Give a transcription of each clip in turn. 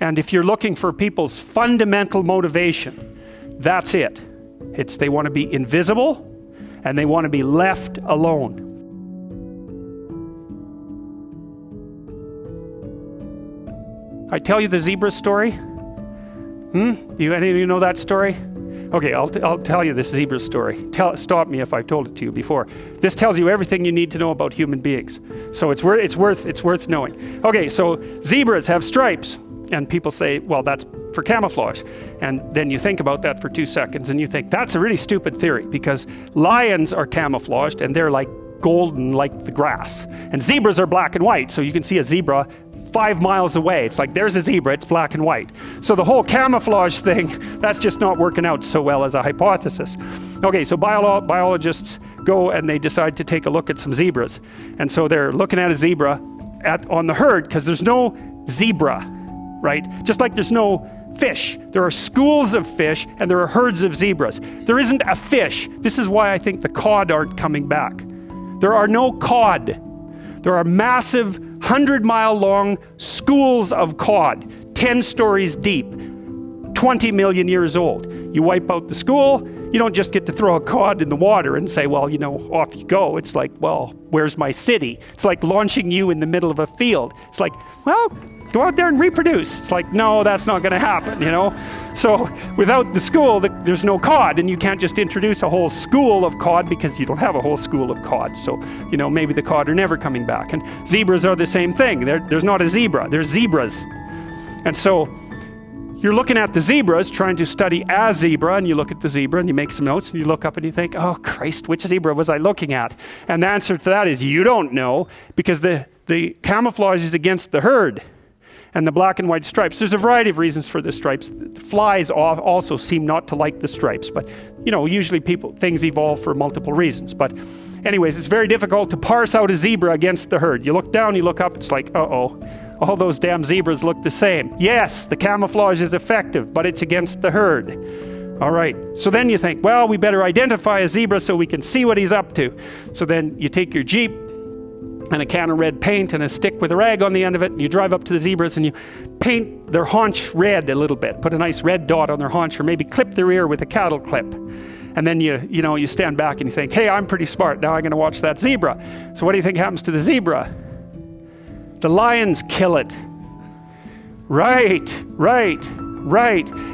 And if you're looking for people's fundamental motivation, that's it. They want to be invisible and they want to be left alone. I tell you the zebra story? Any of you know that story? Okay, I'll tell you this zebra story. Stop me if I've told it to you before. This tells you everything you need to know about human beings. So it's worth knowing. Okay, so zebras have stripes. And people say, well, that's for camouflage. And then you think about that for 2 seconds and you think, that's a really stupid theory because lions are camouflaged and they're like golden like the grass. And zebras are black and white. So you can see a zebra 5 miles away. It's like, there's a zebra, it's black and white. So the whole camouflage thing, that's just not working out so well as a hypothesis. Okay, so biologists go and they decide to take a look at some zebras. And so they're looking at a zebra on the herd because there's no zebra, right? Just like there's no fish. There are schools of fish and there are herds of zebras. There isn't a fish. This is why I think the cod aren't coming back. There are no cod. There are massive 100-mile-long schools of cod, 10 stories deep, 20 million years old. You wipe out the school, you don't just get to throw a cod in the water and say, well, off you go. It's like, well, where's my city? It's like launching you in the middle of a field. It's like, well, go out there and reproduce. It's like, no, that's not going to happen, So without the school, there's no cod, and you can't just introduce a whole school of cod because you don't have a whole school of cod. So, maybe the cod are never coming back. And zebras are the same thing. There's not a zebra. There's zebras. And so you're looking at the zebras, trying to study a zebra, and you look at the zebra and you make some notes and you look up and you think, oh, Christ, which zebra was I looking at? And the answer to that is you don't know because the camouflage is against the herd. And the black and white stripes. There's a variety of reasons for the stripes. Flies also seem not to like the stripes, but usually things evolve for multiple reasons. But anyways, it's very difficult to parse out a zebra against the herd. You look down, you look up, it's like, uh-oh, all those damn zebras look the same. Yes, the camouflage is effective, but it's against the herd. All right, so then you think, well, we better identify a zebra so we can see what he's up to. So then you take your Jeep, and a can of red paint and a stick with a rag on the end of it, and you drive up to the zebras and you paint their haunch red a little bit, put a nice red dot on their haunch, or maybe clip their ear with a cattle clip. And then you stand back and you think, hey, I'm pretty smart, now I'm going to watch that zebra. So what do you think happens to the zebra? The lions kill it. Right.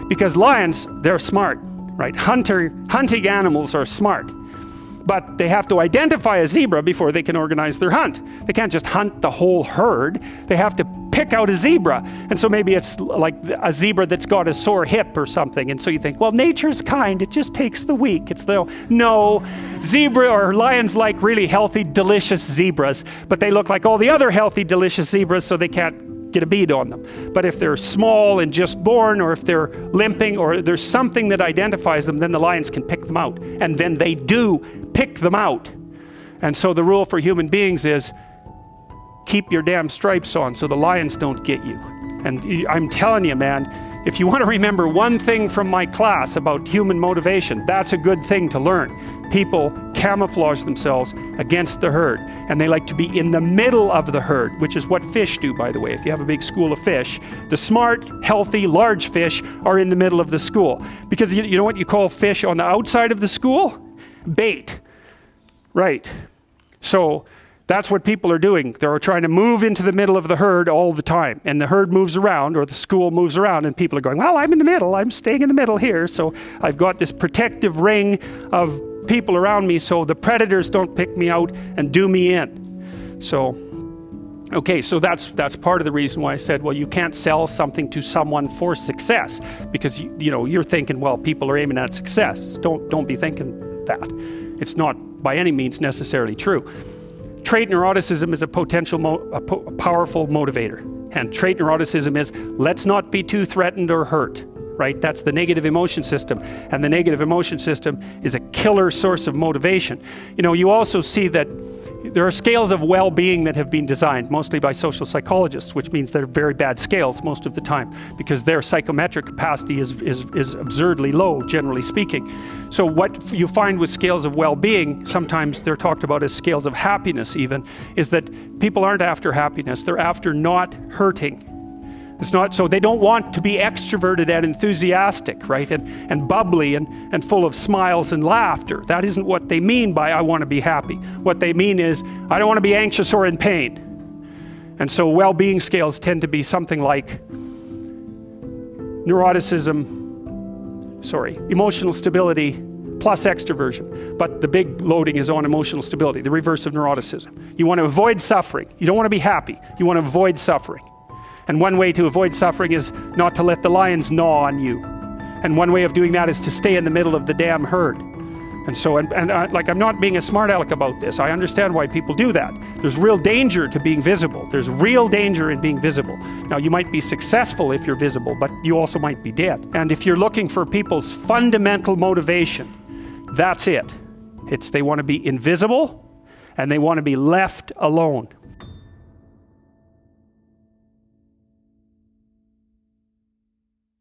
Because lions, they're smart, right? Hunting animals are smart. But they have to identify a zebra before they can organize their hunt. They can't just hunt the whole herd. They have to pick out a zebra. And so maybe it's like a zebra that's got a sore hip or something. And so you think, well, nature's kind. It just takes the weak. No, zebra or lions like really healthy, delicious zebras. But they look like all the other healthy, delicious zebras, so they can't get a bead on them. But if they're small and just born, or if they're limping, or there's something that identifies them, then the lions can pick them out. And then they do pick them out. And so the rule for human beings is keep your damn stripes on so the lions don't get you. And I'm telling you, man, if you want to remember one thing from my class about human motivation, that's a good thing to learn. People camouflage themselves against the herd, and they like to be in the middle of the herd, which is what fish do, by the way. If you have a big school of fish, the smart, healthy, large fish are in the middle of the school. Because you know what you call fish on the outside of the school? Bait. Right. So that's what people are doing. They're trying to move into the middle of the herd all the time. And the herd moves around, or the school moves around, and people are going, well, I'm in the middle. I'm staying in the middle here. So I've got this protective ring of people around me so the predators don't pick me out and do me in. So, okay, so that's part of the reason why I said, well, you can't sell something to someone for success. Because, you're thinking, well, people are aiming at success. Don't be thinking that. It's not by any means necessarily true. Trait neuroticism is a powerful motivator. And trait neuroticism is, let's not be too threatened or hurt, right? That's the negative emotion system. And the negative emotion system is a killer source of motivation. You also see that there are scales of well-being that have been designed, mostly by social psychologists, which means they're very bad scales most of the time, because their psychometric capacity is absurdly low, generally speaking. So what you find with scales of well-being, sometimes they're talked about as scales of happiness even, is that people aren't after happiness, they're after not hurting. It's not, so they don't want to be extroverted and enthusiastic, right? And bubbly and full of smiles and laughter. That isn't what they mean by I want to be happy. What they mean is I don't want to be anxious or in pain. And so well-being scales tend to be something like emotional stability plus extroversion. But the big loading is on emotional stability, the reverse of neuroticism. You want to avoid suffering. You don't want to be happy. You want to avoid suffering. And one way to avoid suffering is not to let the lions gnaw on you. And one way of doing that is to stay in the middle of the damn herd. And so, I'm not being a smart aleck about this. I understand why people do that. There's real danger to being visible. There's real danger in being visible. Now, you might be successful if you're visible, but you also might be dead. And if you're looking for people's fundamental motivation, that's it. It's they want to be invisible and they want to be left alone.